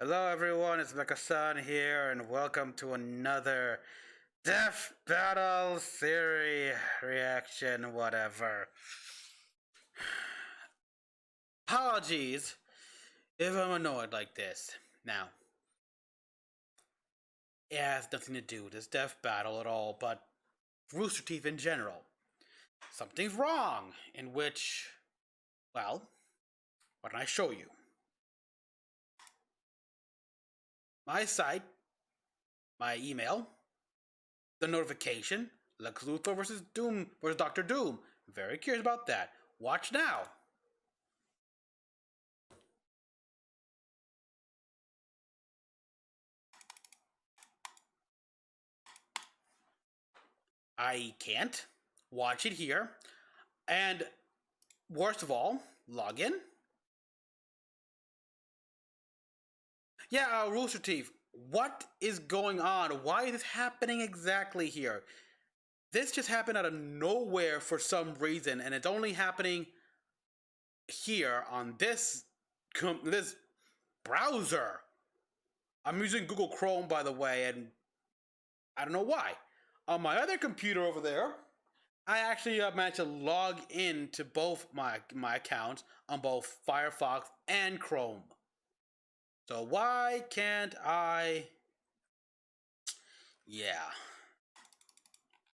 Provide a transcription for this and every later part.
Hello everyone, it's Mecha-san here, and welcome to another Death Battle Theory reaction, whatever. Apologies if I'm annoyed like this. Now, it has nothing to do with this Death Battle at all, but Rooster Teeth in general. Something's wrong, in which, well, why don't I show you? My site, my email, the notification, Lex Luthor versus Doom versus Doctor Doom. Very curious about that. Watch now. I can't watch it here. And worst of all, log in. Yeah, Rooster Teeth, what is going on? Why is this happening exactly here? This just happened out of nowhere for some reason, and it's only happening here on this browser. I'm using Google Chrome, by the way, and I don't know why. On my other computer over there, I actually managed to log in to both my accounts on both Firefox and Chrome. So why can't I? Yeah.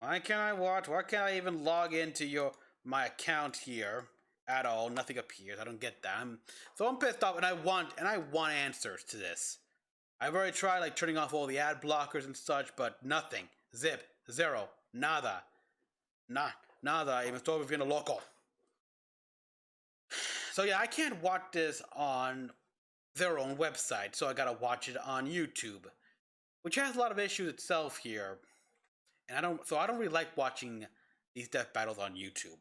Why can't I watch? Why can't I even log into my account here at all? Nothing appears. I don't get that. I'm pissed off, and I want answers to this. I've already tried like turning off all the ad blockers and such, but nothing. Zip. Zero. Nada. Nada. Even though we've been a local. So yeah, I can't watch this on their own website, so I gotta watch it on YouTube, which has a lot of issues itself here. And I don't really like watching these death battles on YouTube.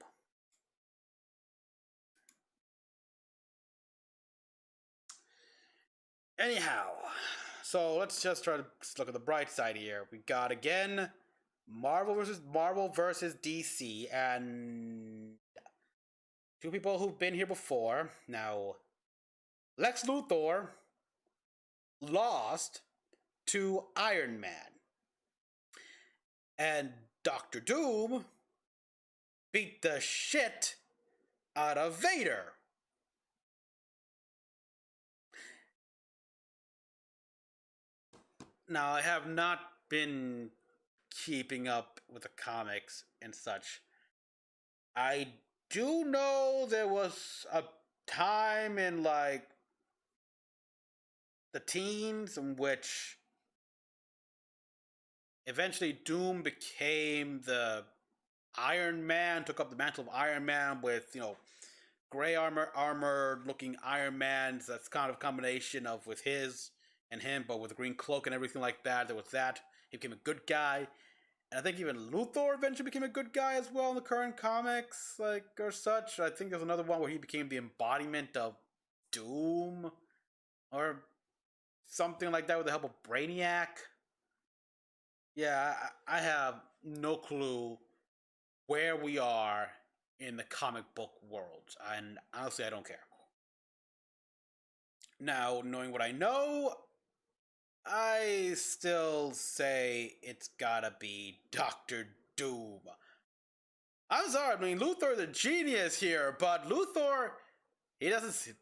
Anyhow, so let's just try to look at the bright side here. We got again Marvel versus DC, and two people who've been here before. Now, Lex Luthor lost to Iron Man, and Doctor Doom beat the shit out of Vader. Now, I have not been keeping up with the comics and such. I do know there was a time in like the teens in which eventually Doom became the Iron Man, took up the mantle of Iron Man with, gray armored looking Iron Man. So that's kind of a combination of with his and him, but with a green cloak and everything like that. There was that. He became a good guy. And I think even Luthor eventually became a good guy as well in the current comics, like, or such. I think there's another one where he became the embodiment of Doom, or something like that with the help of Brainiac. Yeah, I have no clue where we are in the comic book world, and honestly, I don't care. Now, knowing what I know, I still say it's gotta be Doctor Doom. I'm sorry, I mean, Luthor's a genius here, but Luthor, he doesn't.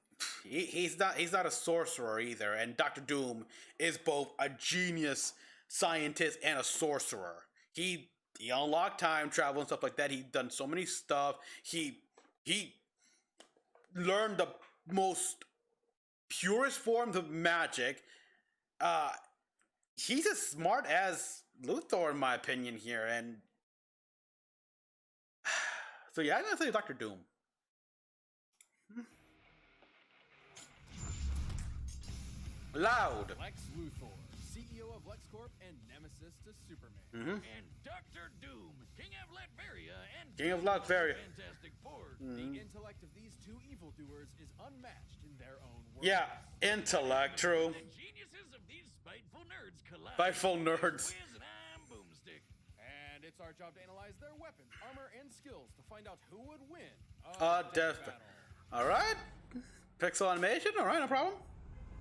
He's not a sorcerer either, and Doctor Doom is both a genius scientist and a sorcerer. He unlocked time travel and stuff like that. He done so many stuff. He learned the most purest forms of magic. He's as smart as Luthor, in my opinion, here, and so yeah, I'm gonna say Doctor Doom. Loud. Lex Luthor, CEO of LexCorp and nemesis to Superman. And Doctor Doom, King of Latveria and King of Latveria. Fantastic Four. The intellect of these two evildoers is unmatched in their own world. Yeah, intellect, true. The geniuses of these spiteful nerds collide. Spiteful nerds. Whiz and I'm Boomstick. And it's our job to analyze their weapons, armor, and skills to find out who would win Death battle. All right. Pixel animation. All right, no problem.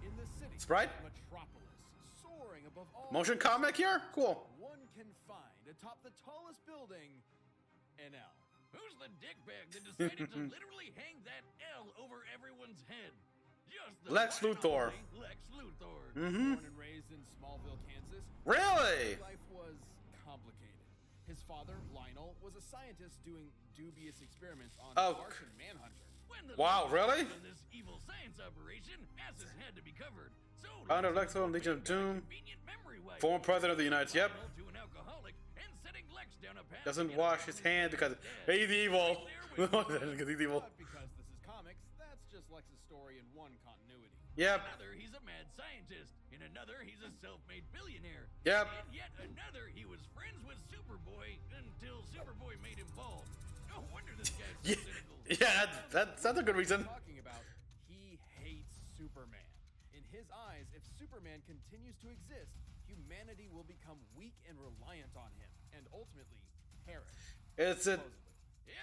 In the city Sprite? Metropolis, soaring above all. Motion comic here? Cool. One can find atop the tallest building an L. Who's the dickbag that decided to literally hang that L over everyone's head? Just the Lex one and Luthor. only Lex Luthor. Mm-hmm. Born and raised in Smallville, Kansas. Really? His life was complicated. His father, Lionel, was a scientist doing dubious experiments on Oh. Martian Manhunter. When the Wow, Lex really? on this evil science operation, asses had to be covered. So Founder of Lex Lex Luthor, Legion of got a Doom. convenient memory wipe. Former president of the United States. Yep. Lionel to an alcoholic and setting Lex down a path Doesn't to get wash away his from hand his because dad. he's evil. Right there with Because he's evil. But because this is comics, that's just Lex's story in one continuity. Yep. Another, he's a mad scientist. In another, he's a self-made billionaire. Yep. In yet another, he was friends with Superboy until Superboy made him bald. No wonder this guy's so Yeah, cynical. yeah, that's a good reason. Talking about, he hates Superman. In his eyes, if Superman continues to exist, humanity will become weak and reliant on him, and ultimately perish. It's a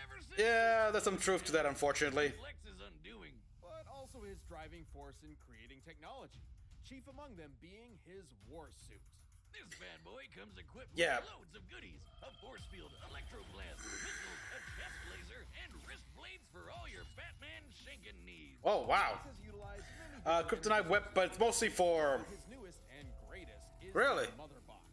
Ever since yeah. There's some truth to that, unfortunately. Lex's undoing. But also his driving force in creating technology, chief among them being his war suit. This bad boy comes equipped Yeah. with loads of goodies: a force field, electroblast, missiles, a chest laser, and wrist blades for all your Batman shanking needs. Oh wow. Lex has utilized many different Kryptonite whip, but it's mostly for His newest and greatest is Really? the Mother Box,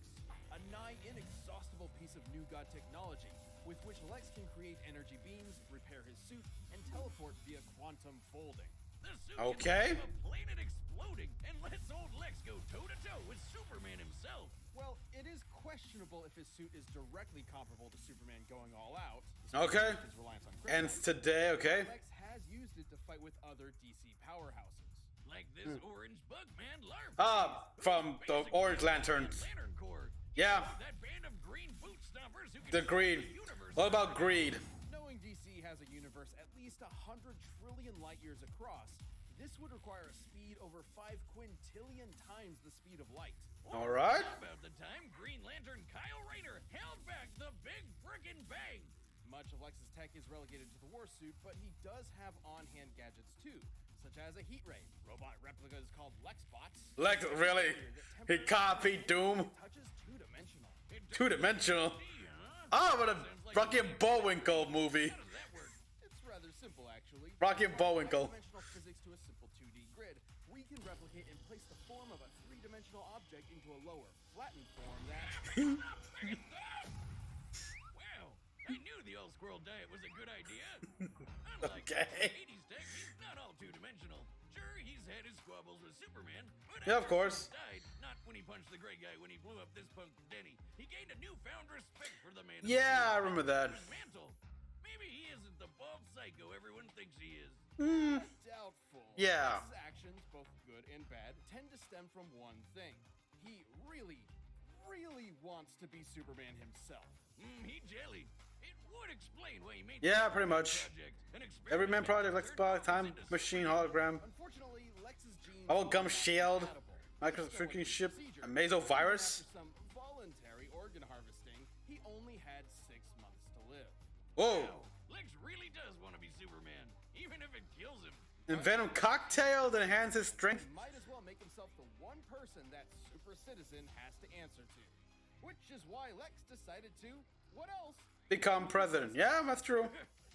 a nigh inexhaustible piece of new god technology with which Lex can create energy beams, repair his suit, and teleport via quantum folding. The suit Okay. can survive a planet exploding and lets old Lex go toe-to-toe with Superman himself. Well, it is questionable if his suit is directly comparable to Superman going all out. Okay. His reliance on and kryptonite. today. Okay. Lex has used it to fight with other DC powerhouses. Like this orange bug man, Larv. From the Basically, Orange Lanterns. Lantern Corps. Yeah. That band of green boot stompers who can The destroy greed. the universe. What about greed? Knowing DC has a universe at least 100 trillion light years across, this would require a speed over 5 quintillion times the speed of light. All right. How about the time Green Lantern Kyle Rayner held back the big frickin' bang? Much of Lex's tech is relegated to the war suit, but he does have on-hand gadgets too, such as a heat ray, robot replicas called Lexbots. Lex really? He copied Doom. Touches two-dimensional. Two-dimensional. Huh? Oh, what a Rocky and Bullwinkle movie. How does that work? It's rather simple, actually. Rocky and Bullwinkle. Dimensional physics to a simple 2D grid, we can replicate and place the form of a three-dimensional object into a lower, flattened form that... Wow, I knew the all squirrel diet was a good idea. Unlike Okay. 80s tech, he's not all two-dimensional. Sure, he's had his squabbles with Superman, but Yeah, of after course. he died, not when he punched the gray guy when he blew up this punk Denny. He gained a newfound respect for the man. of Yeah, I steel. remember that. His mantle. Maybe he isn't the bald psycho everyone thinks he is. Doubtful. Yeah. His actions, both good and bad, tend to stem from one thing. He really wants to be Superman himself. He jelly. It would explain why he made Yeah, that pretty much. project, an Every experiment man that project, turned Lexbox, mountains Time into Machine, Superman. Hologram, Unfortunately, Lex's genes Bubble are Gum not Shield, compatible. Microsoft So freaking with ship, the procedure, Amazovirus. After some voluntary organ harvesting, he only had 6 months to live. Whoa. Wow, Lex really does want to be Superman, even if it kills him. And Venom cocktail that enhances strength. He might as well make himself the one person that super citizen has to answer to. Which is why Lex decided to, what else? Become president. Yeah, that's true.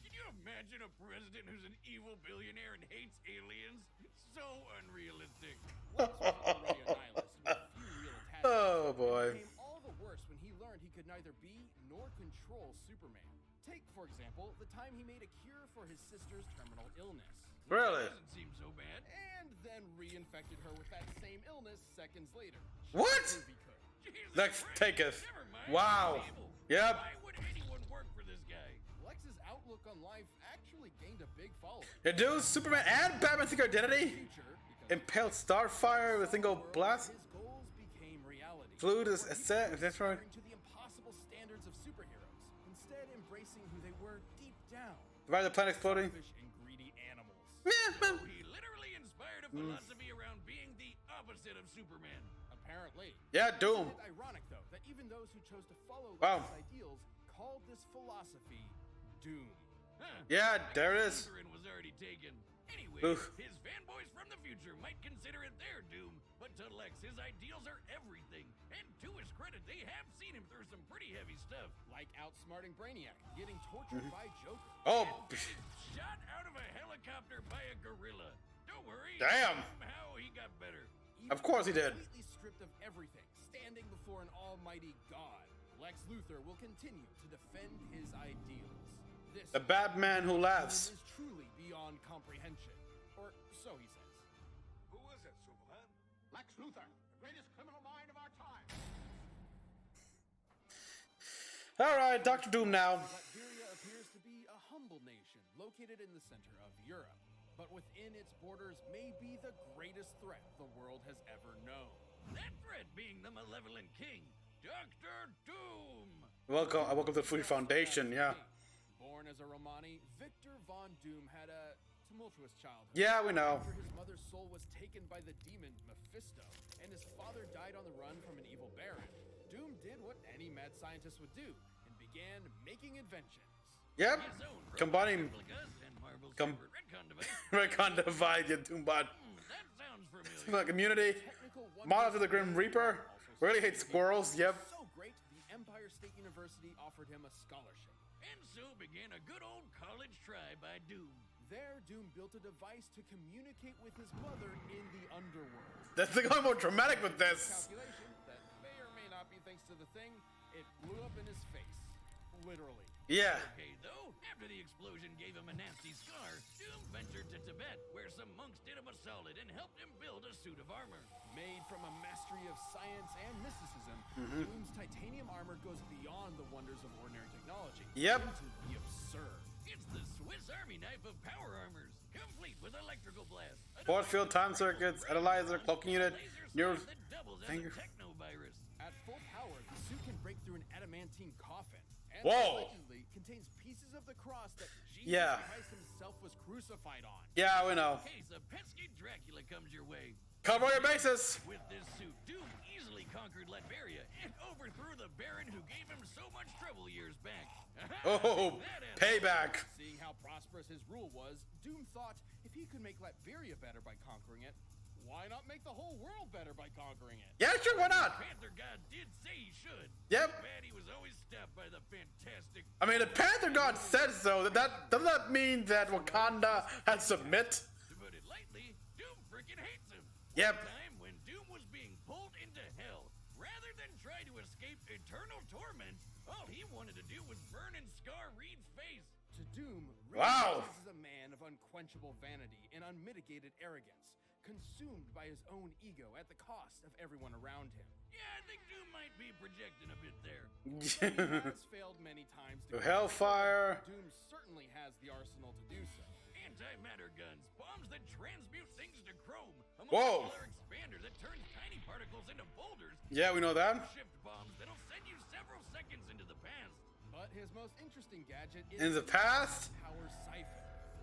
Can you imagine a president who's an evil billionaire and hates aliens? So unrealistic. Lex was already a nihilist with few real attachments. Oh boy. It became all the worse when he learned he could neither be nor control Superman. Take, for example, the time he made a cure for his sister's terminal illness. Really? Doesn't seem so bad. And then reinfected her with that same illness seconds later. What? Just to prove he could. Jesus Lex Christ, taketh. never mind, Wow. he's evil. Yep. Why would anyone work for this guy? Lex's outlook on life actually gained a big following. It do Superman and Batman Secret Identity. Future, because Impaled Starfire with a single blast. his goals became reality. Flew to set. That's right. Aspiring to the impossible standards of superheroes, instead embracing who they were deep down. Why the planet exploding? Selfish and greedy animals. Yeah, man. He literally inspired a philosophy around being the opposite of Superman. Apparently. Yeah, Doom. Isn't it ironic, though, that even those who chose to follow Wow. Lex's ideals called this philosophy doom? Huh. Yeah, there it is. Lutheran was already taken. Anyway, Oof. his fanboys from the future might consider it their doom, but to Lex, his ideals are everything. And to his credit, they have seen him through some pretty heavy stuff. Like outsmarting Brainiac, getting tortured by Joker. Oh, Shot out of a helicopter by a gorilla. Don't worry. Damn. Somehow he got better. Even Of course he did. Completely stripped of everything, standing before an almighty god, Lex Luthor will continue to defend his ideals. This the Batman who laughs. is truly beyond comprehension, or so he says. Who is it, Superman? Lex Luthor, the greatest criminal mind of our time. All right, Doctor Doom now. Latveria appears to be a humble nation located in the center of Europe, but within its borders may be the greatest threat the world has ever known. That threat being the malevolent king, Dr. Doom. Welcome to the Free Foundation. Yeah. Born as a Romani, Victor Von Doom had a tumultuous childhood. Yeah, we know. After his mother's soul was taken by the demon Mephisto, and his father died on the run from an evil baron, Doom did what any mad scientist would do and began making inventions. Yep. His own Combining replicas and Marvel's Com- separate retcon device. Recon Divide your Doombot. That sounds familiar. The community. Technical Model of the Grim Reaper. Really hates squirrels. Yep. So great, the Empire State University offered him a scholarship. And so began a good old college try by Doom. There, Doom built a device to communicate with his mother in the underworld. That's going more dramatic with this. Calculation that may or may not be thanks to the thing, it blew up in his face. Literally. Yeah. Okay, though, after the explosion gave him a nasty scar, Doom ventured to Tibet, where some monks did him a solid and helped him build a suit of armor. Made from a mastery of science and mysticism, Doom's titanium armor goes beyond the wonders of ordinary technology. Yep. Into the absurd. It's the Swiss Army knife of power armors, complete with electrical blast. Force field, time circuits, analyzer, cloaking unit, neuro. that doubles as Finger- a technovirus. At full power, the suit can break through an adamantine coffin. And Whoa. allegedly contains pieces of the cross that Jesus Yeah. Christ himself was crucified on. Yeah, we know. Case of pesky Dracula comes your way. Cover your bases. With this suit, Doom easily conquered Latveria and overthrew the Baron who gave him so much trouble years back. Oh, That is- payback. Seeing how prosperous his rule was, Doom thought if he could make Latveria better by conquering it, why not make the whole world better by conquering it? Yeah, sure, why not? Panther God did say he should. Yep. Bad he was always stopped by the fantastic. I mean, the Panther God said so. Doesn't that mean that Wakanda has submit? To put it lightly, Doom freaking hates him. Yep. One time when Doom was being pulled into hell, rather than try to escape eternal torment, all he wanted to do was burn and scar Reed's face. To Doom, Wow. Reed is a man of unquenchable vanity and unmitigated arrogance, consumed by his own ego at the cost of everyone around him. Yeah, I think Doom might be projecting a bit there. He has failed many times to Hellfire. Doom certainly has the arsenal to do so. Antimatter guns, bombs that transmute things to chrome, a Whoa. molecular expander that turns tiny particles into boulders, Yeah, we know that. shift bombs that'll send you several seconds into the past. But his most interesting gadget is In the past? power siphon.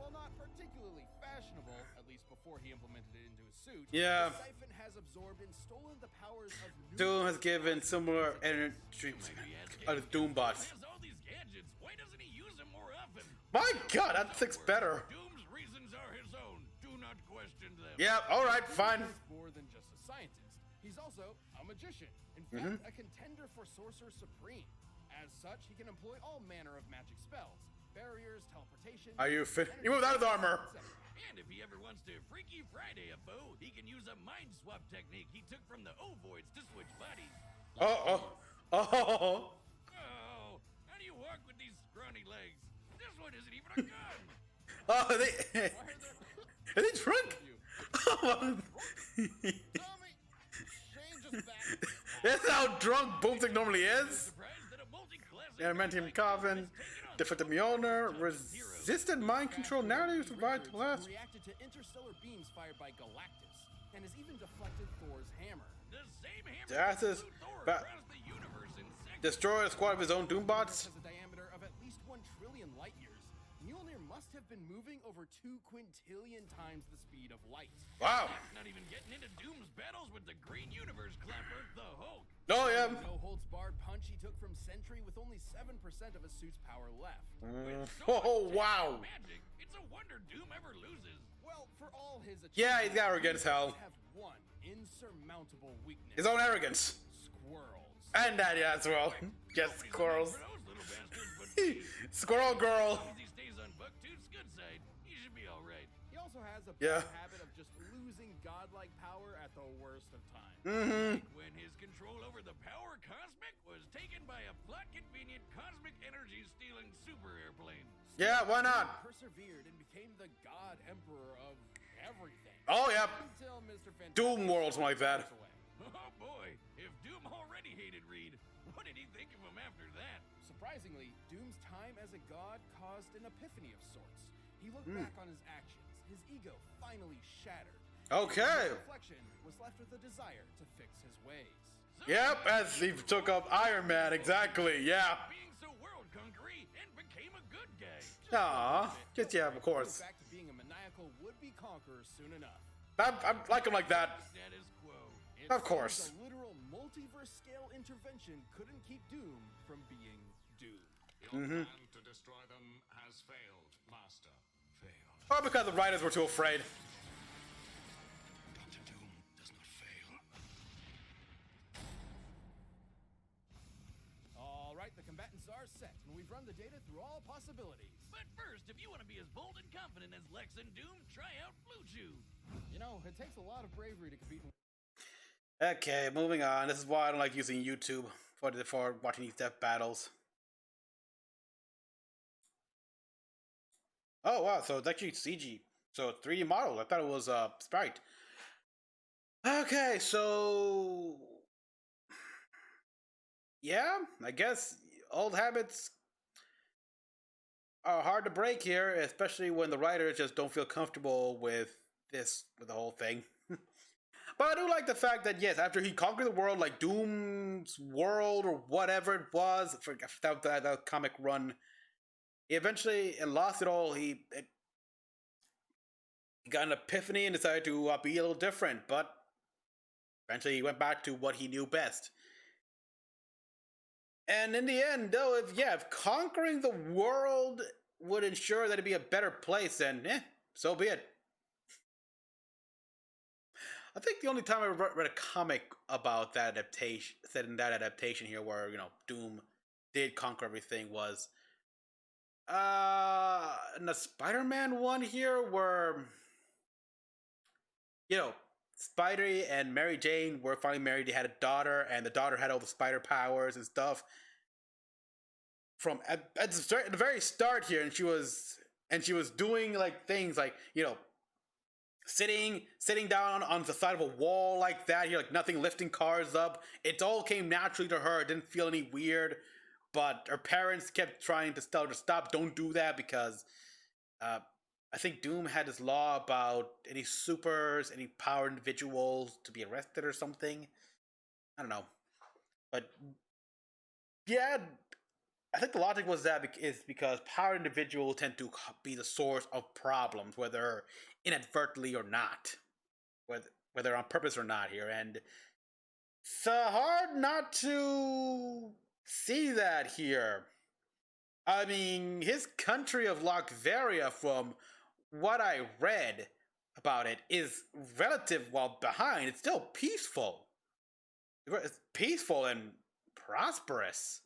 While not particularly fashionable, at least before he implemented it into his suit, Yeah. the siphon has absorbed and stolen the powers of Doom has given similar energy to the Doombots. Has all these gadgets, why doesn't he use them more often? My God, that thing's better. Doom's reasons are his own. Do not question them. Yeah, all right, fine. He's more than just a scientist. He's also a magician. In fact, a contender for Sorcerer Supreme. As such, he can employ all manner of magic spells. Barriers, teleportation... Are you fit? You moved out of the armor. etc. And if he ever wants to Freaky Friday a foe, he can use a mind swap technique he took from the Ovoids to switch bodies. Oh. Oh, how do you walk with these scrawny legs? This one isn't even a gun. Oh, Why are there... are they drunk? you? Tommy! Change us back. That's how drunk Boomstick normally is. Surprised that a multi-classic Adamantium like Coffin, Doom has taken on different so Mjolnir, many resistant mind control narrative survived the last. Reacted to interstellar beams fired by Galactus, and has even deflected Thor's hammer. The same hammer That's that his blew Thor ba- across the universe in seconds. Destroy a squad of his own Mjolnir Doombots. has a diameter of at least 1 trillion light years. Mjolnir must have been moving over 2 quintillion times the speed of light. Wow. Not even getting into Doom's battles with the Green Universe Clapper, the Hulk. Oh, yeah. No holds barred punch he took from Sentry with only 7% of his suit's power left. With so Oh, much wow. magic, it's a wonder Doom ever loses. Well, For all his Yeah, he's arrogant as hell. have one insurmountable weakness. His own arrogance. Squirrels. And that, yeah, as well. Yes, squirrels. For those little bastards, but hey, Squirrel girl. as long as he stays on Bucktooth's good side, he should be all right. He also has a Yeah. bad habit of just losing godlike power at the worst of times. Mm-hmm. When his control over the power cosmic was taken by a plot-convenient cosmic energy-stealing super airplane. Yeah, why He not? persevered and became the god emperor of everything. Oh, yeah. Until Mr. Fantastic Doom World, something like that. goes away. Oh boy, if Doom already hated Reed, what did he think of him after that? Surprisingly, Doom's time as a god caused an epiphany of sorts. He looked back on his actions. His ego finally shattered. Okay. His reflection was left with a desire to fix his ways. So Yep, as he took up Iron Man, exactly, yeah. being so world-conquering and became a good guy. Aw, just, yeah, of course. Back to being a maniacal would-be conqueror soon enough. I like him like that. Status quo. It Of course. seems a literal multiverse-scale intervention couldn't keep Doom from being Doom. Your plan to destroy them has failed, Master. Failed. Or because the writers were too afraid. Dr. Doom does not fail. All right, the combatants are set, and we've run the data through all possibilities. But first, if you want to be as bold and confident as Lex and Doom, try out Blue Chew. You know, it takes a lot of bravery to compete in Okay, moving on. This is why I don't like using YouTube for watching these death battles. Oh wow, so it's actually CG. So it's 3D model. I thought it was sprite. Okay, so yeah, I guess old habits are hard to break here, especially when the writers just don't feel comfortable with the whole thing. But I do like the fact that yes, after he conquered the world, like Doom's world or whatever it was, for that comic run, he eventually lost it all. He got an epiphany and decided to be a little different, but eventually he went back to what he knew best. And in the end, though, if conquering the world would ensure that it'd be a better place, then so be it. I think the only time I read a comic about that adaptation, set in that adaptation here, where Doom did conquer everything, was in the Spider-Man one here, where Spidey and Mary Jane were finally married. They had a daughter, and the daughter had all the spider powers and stuff. From at the very start here, and she was doing like things like sitting down on the side of a wall like that. Like nothing, lifting cars up. It all came naturally to her. It didn't feel any weird. But her parents kept trying to tell her to stop. Don't do that, because I think Doom had this law about any supers, any power individuals to be arrested or something. I don't know. But yeah, I think the logic was that is because power individuals tend to be the source of problems, whether inadvertently or not, whether on purpose or not here. And it's hard not to see that here. I mean, his country of Latveria, from what I read about it, is relative while behind. It's still peaceful. It's peaceful and prosperous.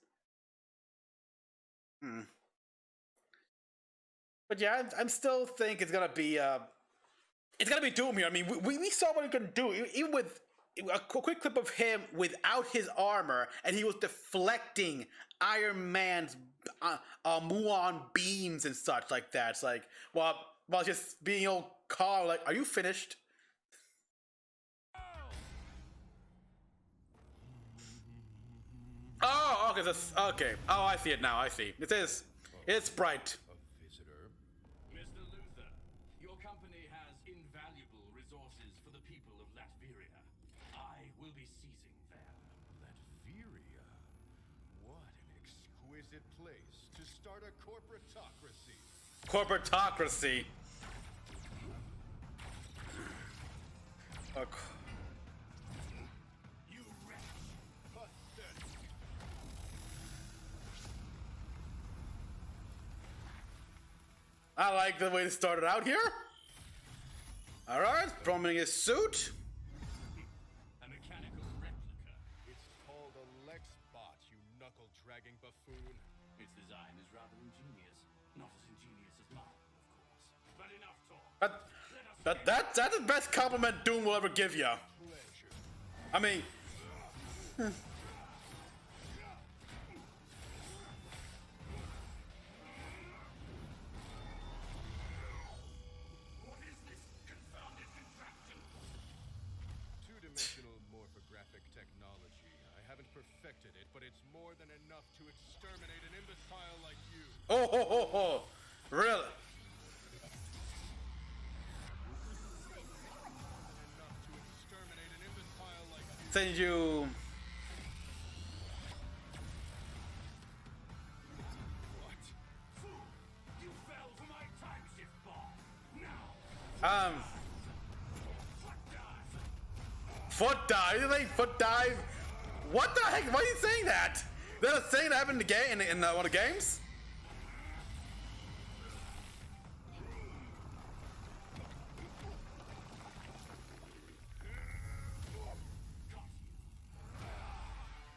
But yeah, I'm still think it's gonna be Doom here. I mean, we saw what he could do, even with a quick clip of him without his armor, and he was deflecting Iron Man's muon beams and such like that. It's like, while just being all calm, like, are you finished? Oh, okay, okay. Oh, I see it now. I see. It's bright. a visitor. Mr. Luthor, your company has invaluable resources for the people of Latveria. I will be seizing them. Latveria. What an exquisite place to start a corporatocracy. Corporatocracy. You wretch! Pathetic. I like the way it started out here. from his suit. A mechanical replica. It's called a Lex bot, you knuckle-dragging buffoon. Its design is rather ingenious. Not as ingenious as mine, of course. But enough talk. That's the best compliment Doom will ever give you. Pleasure. I mean, What is this confounded contraption? Two-dimensional morphographic technology. I haven't perfected it, but it's more than enough to exterminate an imbecile like you. oh ho ho ho, really? Enough to exterminate an imbecile like you. Send you. What? Fool! You fell for my time shift ball. Now, Foot dive. You think foot dive? What the heck? Why are you saying that? Is that a thing that happened in the game in one of the games?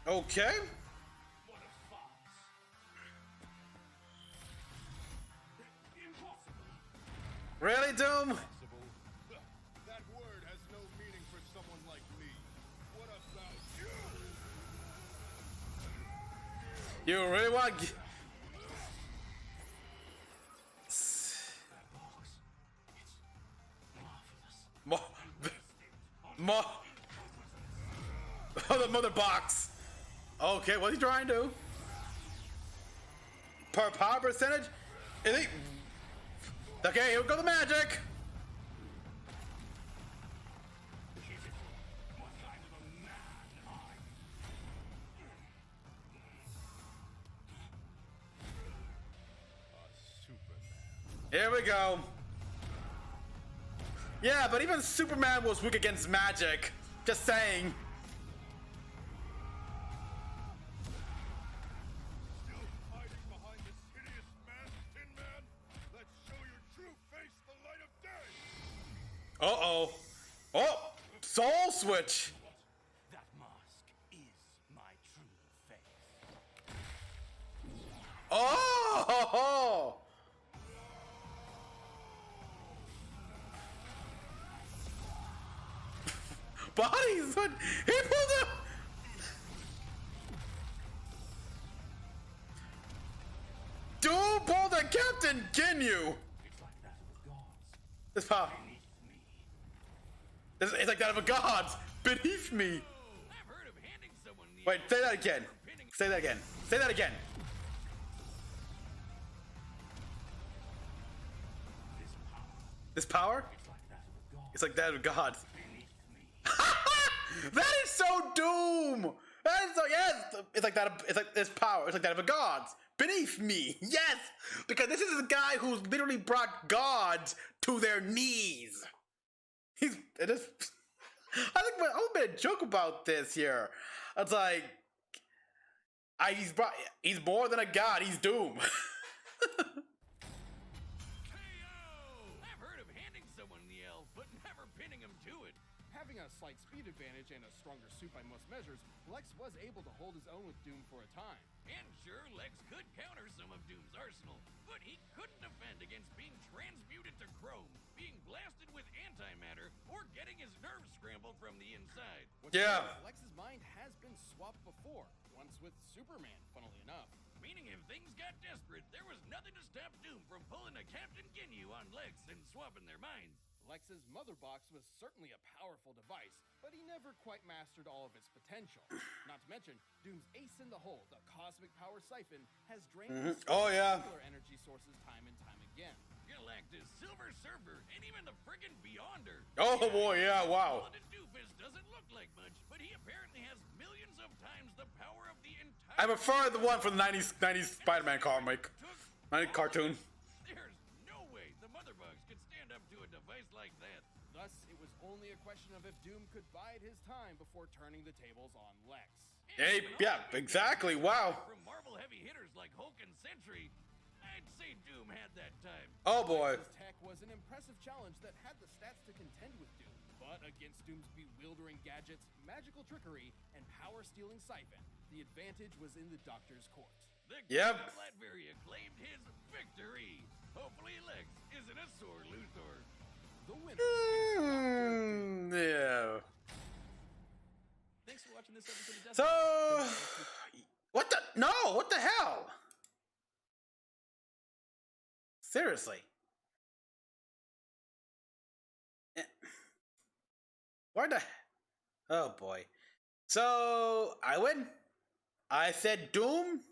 Okay. what a farce. Impossible. Really, Doom? Possible. That word has no meaning for someone like me. What about you? You really want? That box. It's marvelous. More. Oh, the mother box. Okay, what's he trying to do? Per power percentage? Is he? Okay, here we go the magic. What kind of a man are you? Superman. Here we go. Yeah, but even Superman was weak against magic. Just saying. Still hiding behind this hideous mask, Tin Man? Let's show your true face the light of day! Uh-oh. Oh, soul switch. That mask is my true face. Oh. Bodies. What? He pulled it. Doom pulled a Captain Ginyu. It's like that of the gods This power. beneath me. It's like that of a god beneath me. I've heard of handing someone the Wait, say that again. Say that again. Say that again. this power. This power? It's like that of the gods It's like that of gods. beneath me. That is so Doom. That is so, yes. It's like that. It's like this power. It's like that of a gods beneath me. Yes, because this is a guy who's literally brought gods to their knees. It is. I think I'll make a joke about this here. It's like, he's more than a god. He's Doom. I've heard of handing someone the L, but never pinning him to it. Having a slight speed advantage and a stronger suit by most measures, Lex was able to hold his own with Doom for a time. And sure, Lex could counter some of Doom's arsenal, but he couldn't defend against being transmuted to chrome, being blasted with antimatter, or getting his nerves scrambled from the inside. What's Yeah. more, Lex's mind has been swapped before, once with Superman, funnily enough. Meaning if things got desperate, there was nothing to stop Doom from pulling a Captain Ginyu on Lex and swapping their minds. Lex's mother box was certainly a powerful device, but he never quite mastered all of its potential. Not to mention, Doom's ace in the hole, the cosmic power siphon, has drained his Oh, yeah. similar energy sources time and time again. Galactus, Silver Surfer, and even the friggin' Beyonder. Oh boy, yeah, wow. The doofus doesn't look like much, but he apparently has millions of times the power of the entire. I prefer the one from the 90s Spider-Man comic. 90s cartoon. There's no way the Mother Box could stand up to a device like that. Thus, it was only a question of if Doom could bide his time before turning the tables on Lex. Hey, yeah, exactly. Wow. From Marvel heavy hitters like Hulk and Sentry, I'd say Doom had that time. Oh boy. His tech was an impressive challenge that had the stats to contend with Doom. But against Doom's bewildering gadgets, magical trickery, and power-stealing siphon, the advantage was in the Doctor's court. The Yep. King of Latveria claimed his victory. Hopefully Lex isn't a sore Luthor. The winner is Dr. Doom. Yeah. Thanks for watching this episode of Death So, Note. what the? No, what the hell? Seriously. Why the? Oh boy. So I win. I said Doom.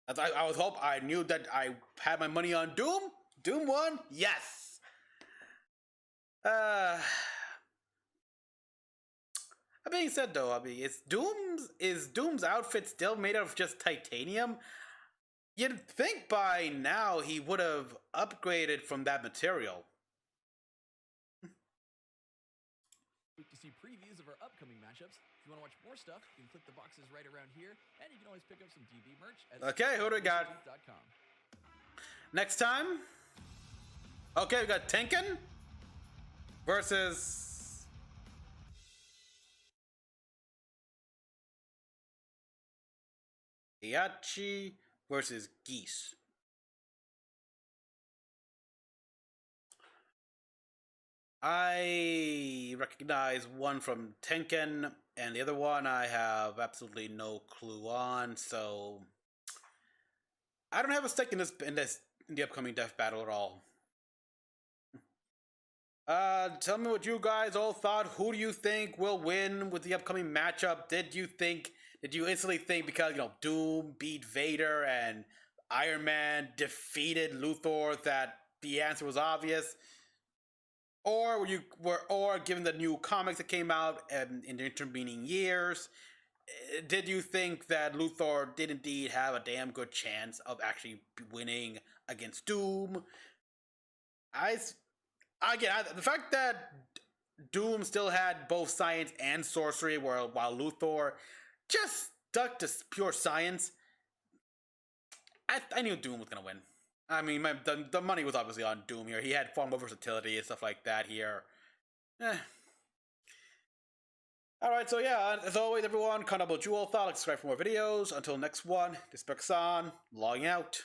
I was hope I knew that I had my money on Doom. Doom won. Yes. That being said, though, I mean, is Doom's outfit still made out of just titanium? You'd think by now he would have upgraded from that material. To see previews of our upcoming matchups. If you want to watch more stuff, you can click the boxes right around here, and you can always pick up some DB merch at Okay, who do we got? Next time? Okay, we got Tenken versus Yachi versus Geese. I recognize one from Tenken, and the other one I have absolutely no clue on, so I don't have a stake in the upcoming death battle at all. Tell me what you guys all thought. Who do you think will win with the upcoming matchup? Did you instantly think because, Doom beat Vader and Iron Man defeated Luthor that the answer was obvious? Or given the new comics that came out in the intervening years, did you think that Luthor did indeed have a damn good chance of actually winning against Doom? The fact that Doom still had both science and sorcery, while Luthor just stuck to pure science, I knew Doom was gonna win. I mean, the money was obviously on Doom here. He had far more versatility and stuff like that here. Alright, so yeah, as always, everyone, comment about what you all thought. Subscribe for more videos. Until next one, this is Mecha-san, logging out.